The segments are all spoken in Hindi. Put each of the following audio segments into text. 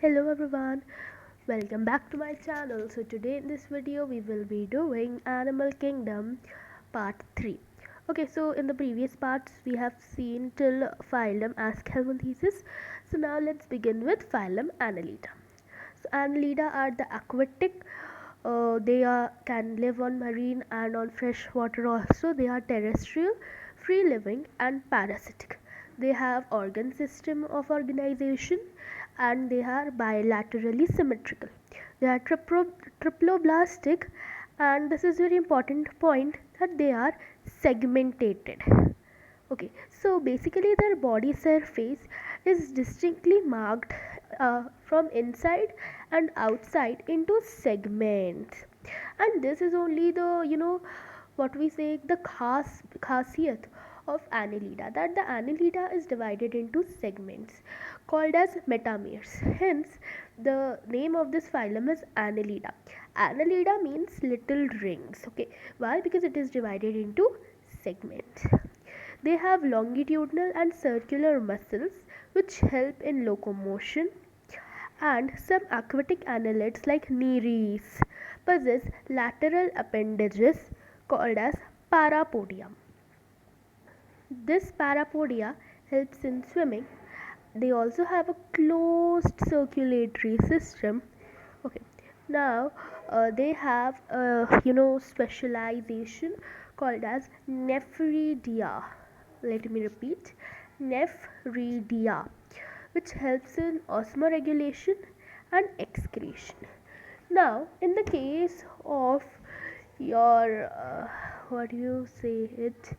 Hello everyone, welcome back to my channel. So today in this video we will be doing Animal Kingdom part 3. Okay, so in the previous parts we have seen till phylum Aschelminthes. So now let's begin with phylum Annelida. So Annelida are the aquatic. Can live on marine and on fresh water also. They are terrestrial, free living and parasitic. They have organ system of organization and they are bilaterally symmetrical. They are triploblastic, and this is very important point that they are segmented. Okay, so basically their body surface is distinctly marked from inside and outside into segments, and this is only the what we say the khasiyat of annelida, that the annelida is divided into segments called as metameres. Hence the name of this phylum is annelida. Annelida means little rings. Okay, why? Because it is divided into segments. They have longitudinal and circular muscles which help in locomotion, and some aquatic annelids like nereis possess lateral appendages called as parapodia. This parapodia helps in swimming. They also have a closed circulatory system. Okay, now they have a specialization called as nephridia. Let me repeat, nephridia, which helps in osmoregulation and excretion. Now in the case of your what do you say it,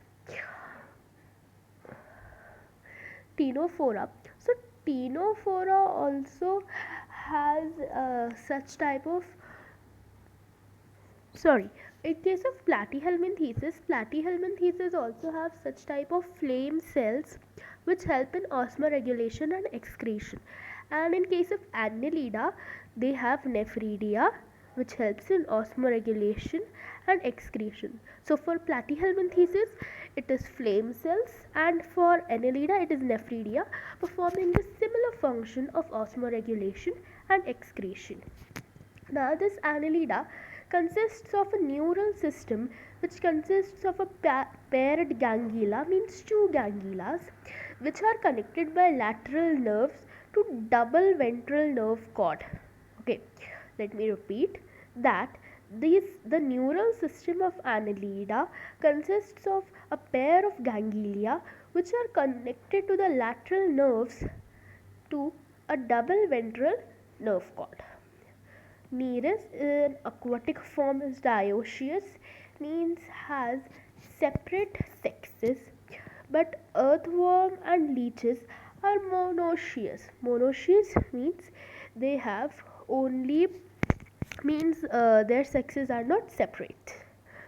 Ctenophora. So Ctenophora also has such type of, sorry, in case of platyhelminthes also have such type of flame cells which help in osmoregulation and excretion. And in case of annelida, they have nephridia which helps in osmoregulation and excretion. So for platyhelminthes it is flame cells, and for annelida it is nephridia, performing the similar function of osmoregulation and excretion. Now this annelida consists of a neural system which consists of a paired ganglia, means two ganglias, which are connected by lateral nerves to double ventral nerve cord. Okay, let me repeat that the neural system of annelida consists of a pair of ganglia which are connected to the lateral nerves to a double ventral nerve cord. Nereis in aquatic form is dioecious, means has separate sexes, but earthworm and leeches are monoecious. Monoecious means they have only, means their sexes are not separate.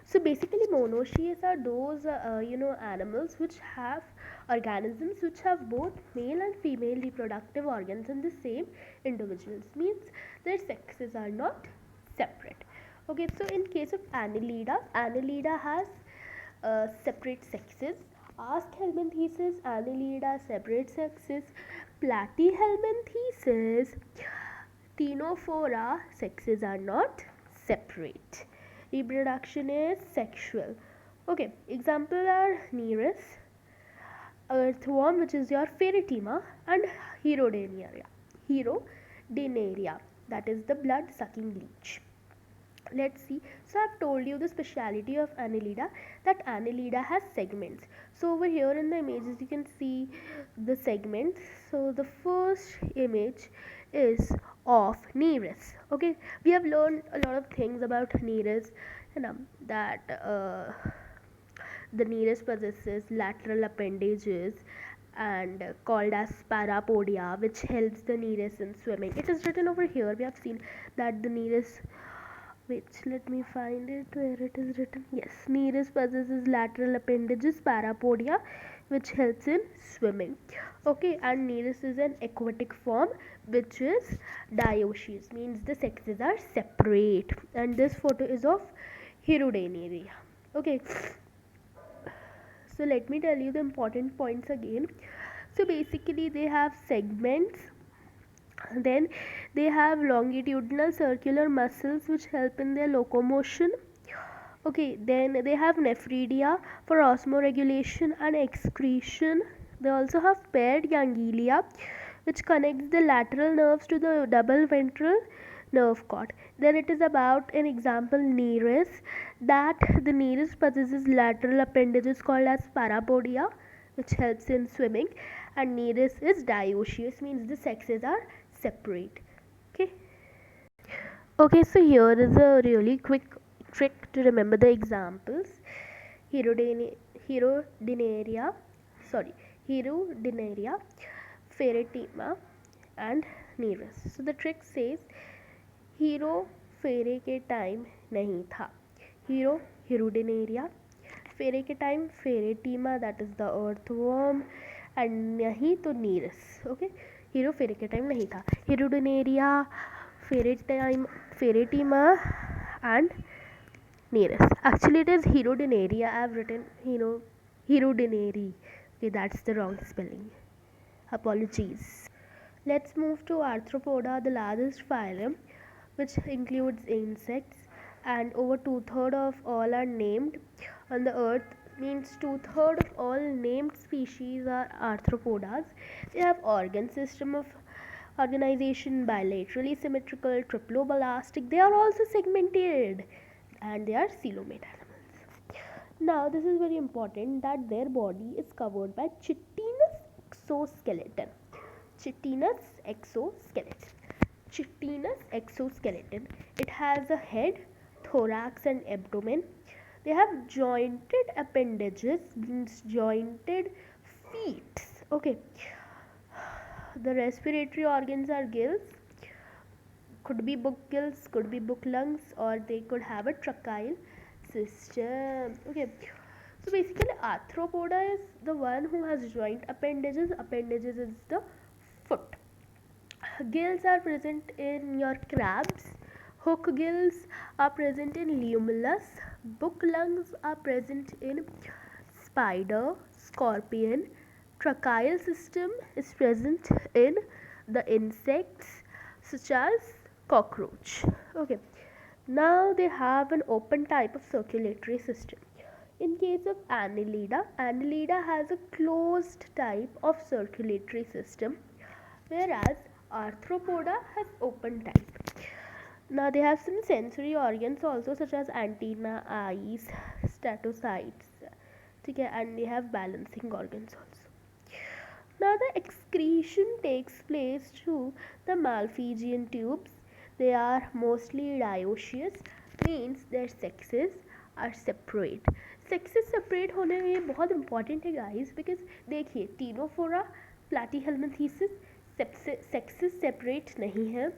So basically monoecious are those animals which have organisms which have both male and female reproductive organs in the same individuals, means their sexes are not separate. Okay, so in case of annelida, annelida has separate sexes. Aschelminthes, annelida, separate sexes. Platyhelminthes, Ctenophora, sexes are not separate. Reproduction is sexual. Okay, example are Nereis, earthworm, which is your Ferritima, and Herodenaria. Herodenaria, that is the blood sucking leech. Let's see. So I've told you the speciality of annelida, that annelida has segments. So over here in the images you can see the segments. So the first image is of Nereis. Okay, we have learned a lot of things about Nereis, that the Nereis possesses lateral appendages and called as parapodia, which helps the Nereis in swimming. It is written over here. We have seen that the Nereis, which, let me find it where it is written. Yes, Nereis possesses lateral appendages, parapodia, which helps in swimming. Okay, and Nereis is an aquatic form which is dioecious, means the sexes are separate. And this photo is of Herodenaria. Okay, so let me tell you the important points again. So basically they have segments, Then they have longitudinal circular muscles which help in their locomotion. Okay, then they have nephridia for osmoregulation and excretion. They also have paired ganglia which connects the lateral nerves to the double ventral nerve cord. Then it is about an example nereis, that the nereis possesses lateral appendages called as parapodia which helps in swimming, and nereis is dioecious, means the sexes are separate. Okay. Okay, so here is a really quick trick to remember the examples. Herodinaria, sorry, Herodinaria, Ferretima, and Nereus. So the trick says hero फेरे के टाइम नहीं था. हीरो Herodinaria, फेरे के time Pheretima, that is the earthworm, and नहीं तो नीरस. ओके, हीरो फेरे के टाइम नहीं था. Herodinaria, फेरेटीमा and Nereus. Actually it is Herodinaria. I have written Herodinary. Okay, that's the wrong spelling. Apologies. Let's move to Arthropoda, the largest phylum, which includes insects, and over 2/3 of all are named on the earth. Means 2/3 of all named species are arthropodas. They have organ system of organization, bilaterally symmetrical, triplobalastic. They are also segmented, and they are coelomate animals. Now this is very important, that their body is covered by chitinous exoskeleton. Chitinous exoskeleton. Chitinous exoskeleton. It has a head, thorax and abdomen. They have jointed appendages, means jointed feet. Okay. The respiratory organs are gills. Could be book gills, could be book lungs, or they could have a tracheal system. Okay. So basically arthropoda is the one who has joint appendages. Appendages is the foot. Gills are present in your crabs. Hook gills are present in lemurus. Book lungs are present in spider, scorpion. Tracheal system is present in the insects such as cockroach. Okay. Now they have an open type of circulatory system. In case of Annelida, Annelida has a closed type of circulatory system, whereas Arthropoda has open type. Now they have some sensory organs also, such as antenna, eyes, statocytes, and they have balancing organs also. Now the excretion takes place through the Malpighian tubes. They are mostly dioecious, means their sexes are separate. Sexes separate होने में बहुत important है guys, because देखिए टीनोफोरा, प्लाटीहेल्मिंथेसिस sexes separate नहीं है.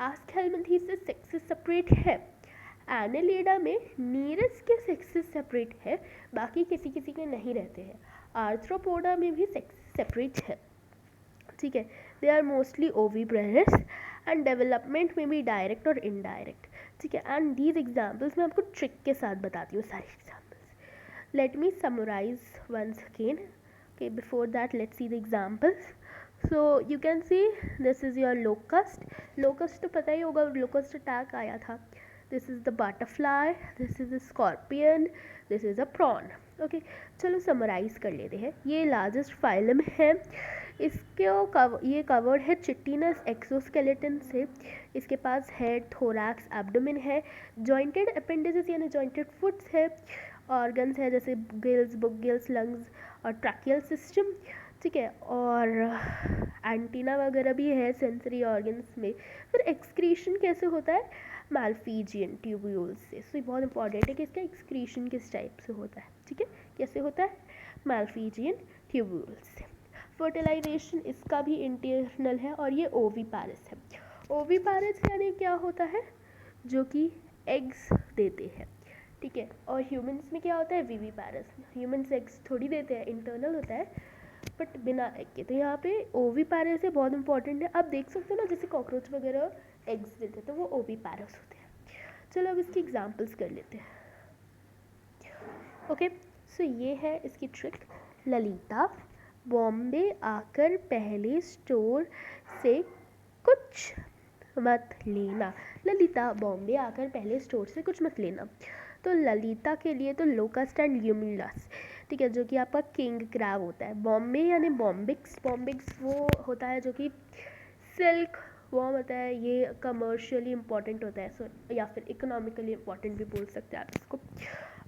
आस्कहेल्मिंथेसिस sexes separate है. एनेलिडा में नीरस के सेक्सेस सेपरेट है, बाकी किसी किसी के नहीं रहते हैं. आर्थ्रोपोडा में भी सेक्स सेपरेट है. ठीक है. They are mostly oviparous and development में भी डायरेक्ट और इनडायरेक्ट. ठीक है. एंड दीज एग्जाम्पल्स मैं आपको ट्रिक के साथ बताती हूँ सारी examples. Let me summarise once again. Okay, before that let's see the examples. So you can see this is your locust. Locust तो पता ही होगा, लोकस्ट अटैक आया था. This is the butterfly, this is a scorpion, this is a prawn. Okay, चलो समराइज कर लेते हैं. ये लार्जेस्ट फाइलम है. ये कवर्ड है चिटिनस एक्सोस्केलेटन से. इसके पास हेड, थोरैक्स, एब्डोमेन है. जॉइंटेड अपेंडेजेस यानी जॉइंटेड फुट्स है. ऑर्गन्स है जैसे गिल्स, बुक गिल्स, लंग्स और ट्रैकियल सिस्टम. ठीक है. और एंटीना वगैरह भी है सेंसरी ऑर्गन्स में. फिर एक्सक्रीशन कैसे होता है? मैल्फीजियन ट्यूब्यूल्स से. सो ये बहुत इंपॉर्टेंट है कि इसका एक्सक्रीशन किस टाइप से होता है. ठीक है. कैसे होता है? मैल्फीजियन ट्यूब्यूल्स से. फर्टिलाइजेशन इसका भी इंटरनल है और ये ओवीपैरस है. ओवीपैरस यानी क्या होता है? जो कि एग्स देते हैं. ठीक है. और ह्यूमंस में क्या होता है? विवीपैरस. ह्यूमंस एग्स थोड़ी देते हैं, इंटरनल होता है बट बिना एग के. तो यहाँ पे ओवीपैरस है, बहुत इंपॉर्टेंट है. आप देख सकते हो ना, जैसे कॉकरोच वगैरह एग्स देते हैं तो वो ओवीपैरस होते हैं. चलो अब इसकी एग्जांपल्स कर लेते हैं. ओके, सो ये है इसकी ट्रिक. ललिता बॉम्बे आकर पहले स्टोर से कुछ मत लेना। ललिता, बॉम्बे आकर पहले स्टोर से कुछ मत लेना। तो ललिता के लिए तो लोकस्ट एंड ल्यूमिनस, ठीक है, जो कि आपका किंग क्रैब होता है। बॉम्बे यानी बॉम्बिक्स, बॉम्बिक्स वो होता है जो कि सिल्क वॉर्म होता है, ये कमर्शियली इंपॉर्टेंट होता है, सो या फिर इकोनॉमिकली इंपॉर्टेंट भी बोल सकते हैं आप इसको।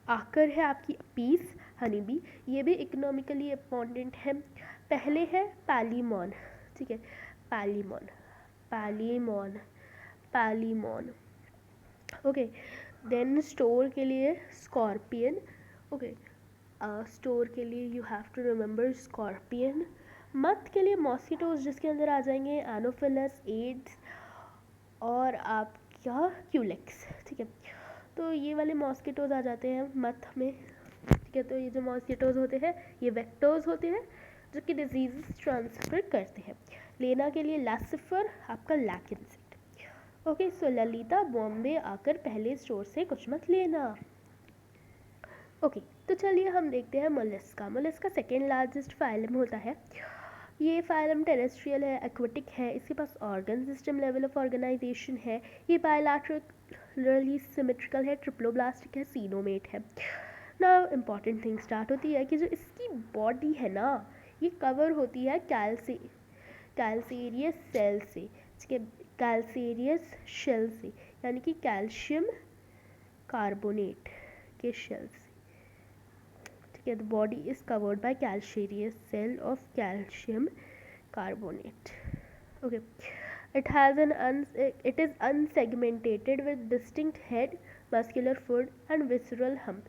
आकर है आपकी पीस, हनी बी, ये भी इकोनॉमिकली इंपॉर्टेंट है। पहले है पैलीमॉन, ठीक है, palaemon, palaemon, palaemon, okay. Then store के लिए स्कॉर्पियन, ओके, स्टोर के लिए you have to remember scorpion. Moth के लिए मॉस्किटोज, जिसके अंदर आ जाएंगे एनोफिलस, एड्स और आपका क्यूलेक्स, ठीक है। तो ये वाले मॉस्किटोज आ जाते हैं मथ में, ठीक है। तो ये जो मॉस्किटोज होते हैं ये वेक्टर्स होते हैं जो कि डिजीज़ ट्रांसफ़र करते हैं। लेना के लिए लैसिफर, आपका लैकिन्स, ओके। सो ललिता, बॉम्बे आकर पहले स्टोर से कुछ मत लेना, ओके। तो चलिए हम देखते हैं Mollusca. Mollusca second largest phylum होता है। ये फाइलम टेरेस्ट्रियल है, एक्वेटिक है, इसके पास organ system level of organization है, ये बायलैटरली सिमेट्रिकल है, ट्रिप्लोब्लास्टिक है, सीनोमेट है ना। इंपॉर्टेंट थिंग स्टार्ट होती है कि जो इसकी बॉडी है ना, ये कवर होती है कैल्सेरियस सेल से, ठीक है, कैल्सेरियस शेल से, यानी कि कैल्शियम कार्बोनेट के शेल से, ठीक है। The body is covered by calcareous shell of calcium carbonate, okay. It is unsegmented with distinct head, muscular foot and visceral hump.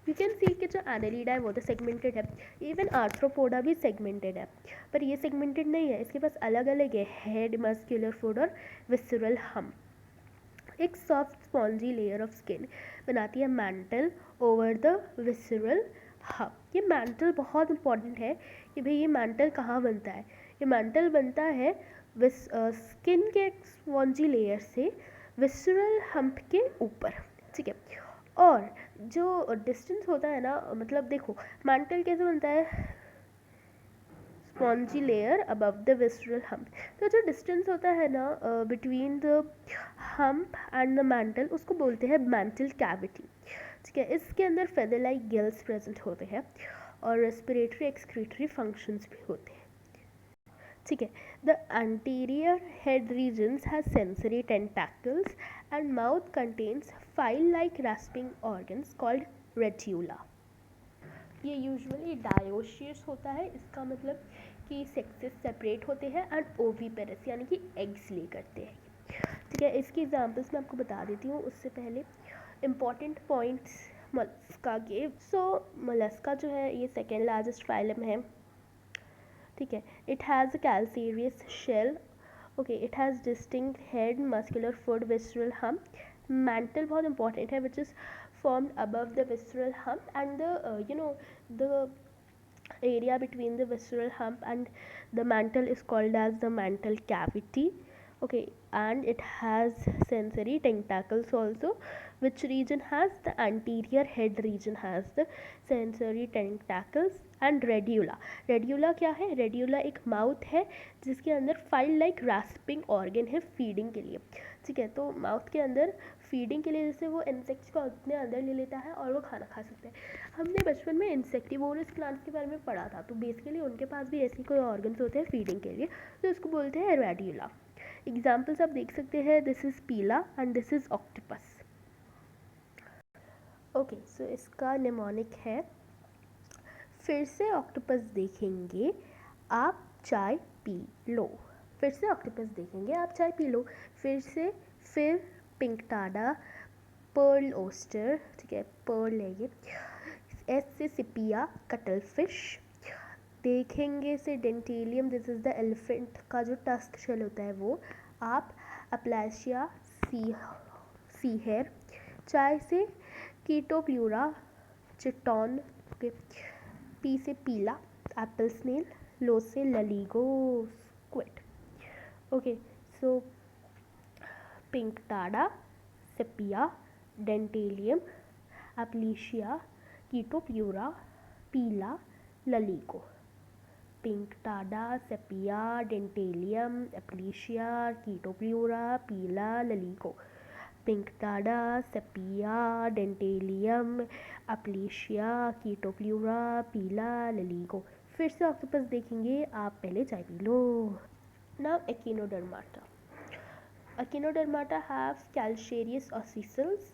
You can see कि जो एनालिडा है वो तो सेगमेंटेड है, इवन आर्थ्रोपोडा भी सेगमेंटेड है, पर ये सेगमेंटेड नहीं है, इसके पास अलग अलग है हेड, मस्कुलर फूड और विसरल हम्प। एक soft spongy layer of skin बनाती है mantle over the visceral hump. ये मैंटल बहुत इंपॉर्टेंट है कि भाई ये मैंटल कहाँ बनता है। ये मैंटल बनता है स्किन के स्पॉन्जी लेयर से विसरल हम्प के ऊपर, ठीक है। और जो डिस्टेंस होता है ना, मतलब देखो मैंटल कैसे बनता है, spongy layer above the visceral hump. तो जो डिस्टेंस होता है ना between the hump and the mantle, उसको बोलते हैं मैंटल कैविटी, ठीक है। इसके अंदर फेदर लाइक गिल्स प्रेजेंट होते हैं और रेस्पिरेटरी एक्सक्रीटरी फंक्शंस भी होते हैं, ठीक है। The anterior head regions has sensory tentacles and mouth contains file-like rasping organs called radula. ये यूजुअली डायोशियस होता है, इसका मतलब कि सेक्सेस सेपरेट होते हैं एंड ओवीपेरस यानी कि एग्स ले करते हैं, ठीक है। इसकी एग्जांपल्स मैं आपको बता देती हूँ, उससे पहले इम्पॉर्टेंट पॉइंट्स मोलस्का के। सो मोलस्का जो है ये सेकेंड लार्जेस्ट फाइलम है, ठीक है। It has a calcareous shell, okay. It has distinct head, muscular foot, visceral hump. Mantle बहुत इंपॉर्टेंट है which is formed above the visceral hump and the area between the visceral hump and the mantle is called as the mantle cavity, okay. And it has sensory tentacles also. Which region has? The anterior head region has the sensory tentacles and radula. Radula क्या है? रेड्यूला एक माउथ है जिसके अंदर फाइल लाइक रास्पिंग ऑर्गन है फीडिंग के लिए, ठीक है। तो माउथ के अंदर फीडिंग के लिए जैसे वो इंसेक्ट्स को अपने अंदर ले लेता है और वो खाना खा सकते हैं। हमने बचपन में इंसेक्टिवोरस प्लांट्स के बारे में पढ़ा था, तो बेसिकली उनके पास भी ऐसे कोई ऑर्गन्स होते हैं फीडिंग के लिए, तो उसको बोलते हैं रेड्यूला। एग्जाम्पल्स आप देख सकते हैं, this is Pila and this is octopus, okay. So इसका निमोनिक है। फिर से ऑक्टोपस देखेंगे, आप चाय पी लो। फिर से ऑक्टोपस देखेंगे, आप चाय पी लो। फिर पिंकटाडा, पर्ल ओस्टर, ठीक है, पर्ल है ये। एस से सिपिया, कटल फिश देखेंगे। से Dentalium, this is the elephant का जो टस्क शेल होता है वो। आप अप्लासिया, सी हेयर। चाय से कीटोप्लूरा, चिटॉन, ओके। पी से पीला, एप्पल स्नेल। लो से Loligo, squid, okay. So Pinctada, Sepia, Dentalium, Aplysia, Chaetopleura, Pila, Loligo, Pinctada, Sepia, Dentalium, Aplysia, Chaetopleura, Pila, Loligo. Pinctada, Sepia, Dentalium, Aplysia, Chaetopleura, Pila, Loligo. फिर से ऑक्टोपस देखेंगे, आप पहले चाय पी लो। Now Echinodermata. Echinodermata have calcareous ossicles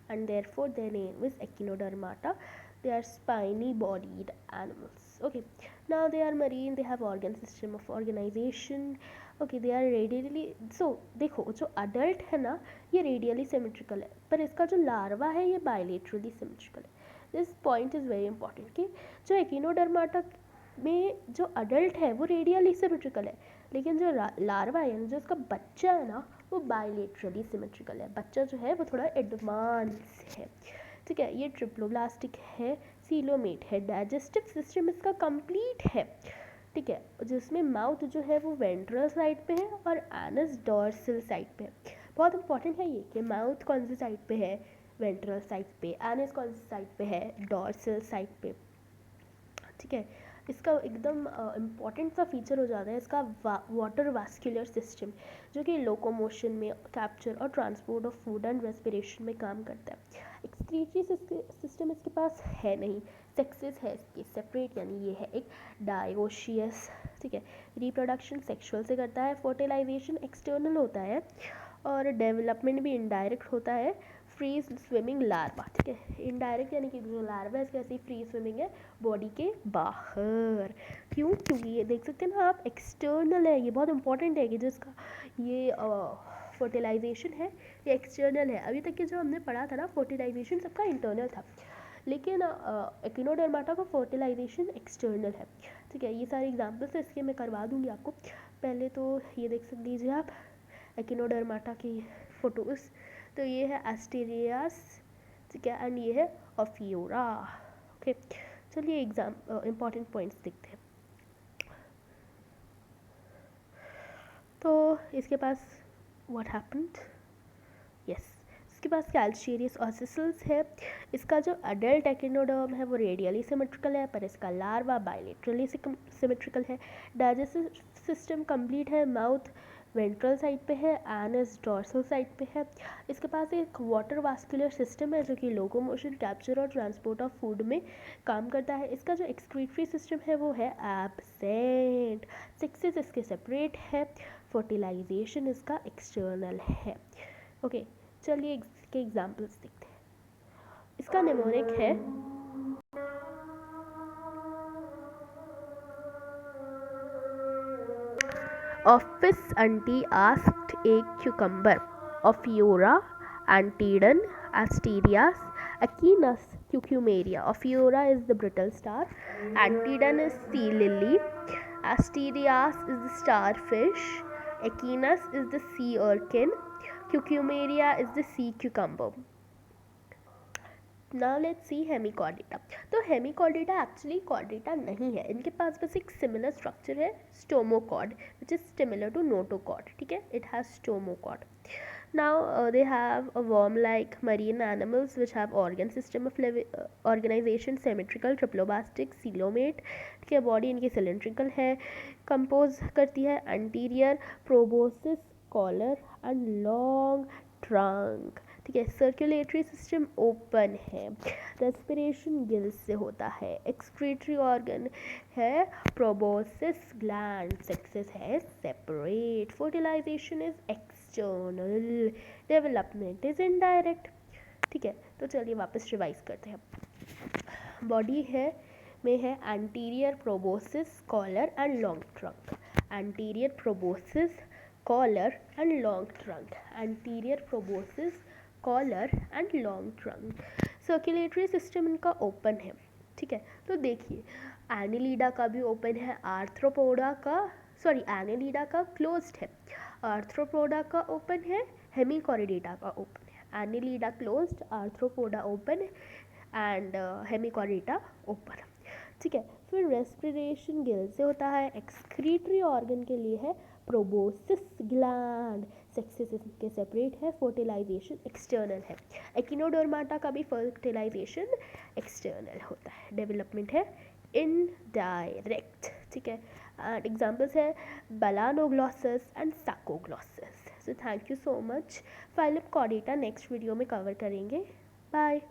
and therefore their name is Echinodermata. They are spiny bodied animals. Okay, now they are marine, they have organ system of organization. Okay, they are radially, so देखो जो adult है ना ये radially symmetrical है, पर इसका जो larva है ये bilaterally symmetrical है. This point is very important कि जो Echinodermata में जो अडल्ट है वो रेडियली सिमेट्रिकल है, लेकिन जो लार्वा है यानी जो उसका बच्चा है ना वो बायलेटरली सिमेट्रिकल है. बच्चा जो है वो थोड़ा एडवांस है. ठीक है, ये ट्रिप्लोब्लास्टिक है, सीलोमेट है, डाइजेस्टिव सिस्टम इसका कंप्लीट है. ठीक है, जिसमें माउथ जो है वो वेंट्रल साइड पे है और एनस डॉर्सल साइड पे है. बहुत इंपॉर्टेंट है ये कि माउथ कौन सी साइड पे है, वेंट्रल साइड पे, एनस कौन सी साइड पे है, डॉर्सल साइड पे. ठीक है, इसका एकदम इम्पॉर्टेंट सा फीचर हो जाता है इसका वाटर वास्कुलर सिस्टम, जो कि लोकोमोशन में, कैप्चर और transport of food and respiration में काम करता है. एक्सक्रीटरी सिस्टम इसके पास है नहीं. सेक्सेस है इसके सेपरेट, यानी ये है एक डायोशियस. ठीक है, रिप्रोडक्शन सेक्सुअल से करता है, फर्टिलाइजेशन एक्सटर्नल होता है और डेवलपमेंट भी इनडायरेक्ट होता है. Free swimming larva. ठीक है, इनडायरेक्ट यानी कि जो लार्वा है इसका ऐसी फ्री स्विमिंग है बॉडी के बाहर. क्यों? क्योंकि ये देख सकते हैं ना आप, एक्सटर्नल है. ये बहुत इंपॉर्टेंट है कि जिसका ये फर्टिलाइजेशन है ये एक्सटर्नल है. अभी तक के जो हमने पढ़ा था ना फर्टिलाइजेशन सबका इंटरनल था, लेकिन एकिनोडर्माटा का फर्टिलाइजेशन एक्सटर्नल है. ठीक है, ये सारे एग्जाम्पल्स है इसके मैं करवा दूँगी आपको. पहले तो ये देख सकते लीजिए आप एकिनोडर्माटा की फोटोज़. तो ये है एस्टेरियास. ठीक है, एंड ये है ऑफियोरा. ओके, चलिए एग्जाम इंपॉर्टेंट पॉइंट्स देखते हैं. तो इसके पास व्हाट हैपेंड, यस, इसके पास कैल्शियरियस ऑसिसल्स है. इसका जो अडल्ट एकिनोडर्म है वो रेडियली सिमेट्रिकल है, पर इसका लार्वा बायलेटरली सिमेट्रिकल है. डाइजेस्टिव सिस्टम कंप्लीट है. माउथ वेंट्रल साइड पे है, एनस डॉर्सल साइड पे है. इसके पास एक वाटर वास्कुलर सिस्टम है जो कि लोकोमोशन, कैप्चर और ट्रांसपोर्ट ऑफ फूड में काम करता है. इसका जो एक्सक्रीटरी सिस्टम है वो है एब्सेंट. सेक्सेस इसके सेपरेट है, फर्टिलाइजेशन इसका एक्सटर्नल है. ओके, चलिए इसके एग्जाम्पल्स देखते हैं. इसका निमोनिक है Office auntie asked a cucumber. Ophiora, Antedon, Asterias, Echinus, Cucumaria. Ophiora is the brittle star. Antedon is sea lily. Asterias is the starfish. Echinus is the sea urchin. Cucumaria is the sea cucumber. Now let's see Hemichordata. तो हेमिकॉर्डेटा एक्चुअली कॉर्डेटा नहीं है, इनके पास बस एक सिमिलर स्ट्रक्चर है, stomochord, which is similar to notochord. ठीक है, it has stomochord. Now they have a worm like marine animals which have organ system of organization symmetrical, triploblastic, coelomate. ठीक है, बॉडी इनकी सिलेंड्रिकल है, कंपोज करती है anterior proboscis, collar and long trunk. ठीक है, सर्कुलेटरी सिस्टम ओपन है, रेस्पिरेशन गिल्स से होता है, एक्सक्रीटरी ऑर्गन है प्रोबोसिस ग्लैंड, सेक्सेस है separate, fertilisation is external, development is indirect. ठीक है, तो चलिए वापस रिवाइज करते हैं. बॉडी है में है anterior proboscis, collar and long trunk. Anterior proboscis, collar and long trunk. Anterior proboscis, collar and long trunk. Circulatory system इनका ओपन है. ठीक है, तो देखिए एनिलीडा का भी ओपन है, आर्थ्रोपोडा का, सॉरी एनिलीडा का क्लोज्ड है, आर्थ्रोपोडा का ओपन है, हेमिकॉर्डेटा का ओपन है. Annelida closed, arthropoda open and Hemichordata open. ठीक है, फिर रेस्पिरेशन गिल से होता है, एक्सक्रीटरी ऑर्गन के लिए है प्रोबोसिस ग्लैंड, सेक्सेस इसके सेपरेट है, फर्टिलाइजेशन एक्सटर्नल है. एकिनोडर्माटा का भी फर्टिलाइजेशन एक्सटर्नल होता है, डेवलपमेंट है इनडायरेक्ट. ठीक है, एंड एग्जाम्पल्स है Balanoglossus and Saccoglossus. So thank you so much. Phylum Chordata next video में कवर करेंगे. बाय.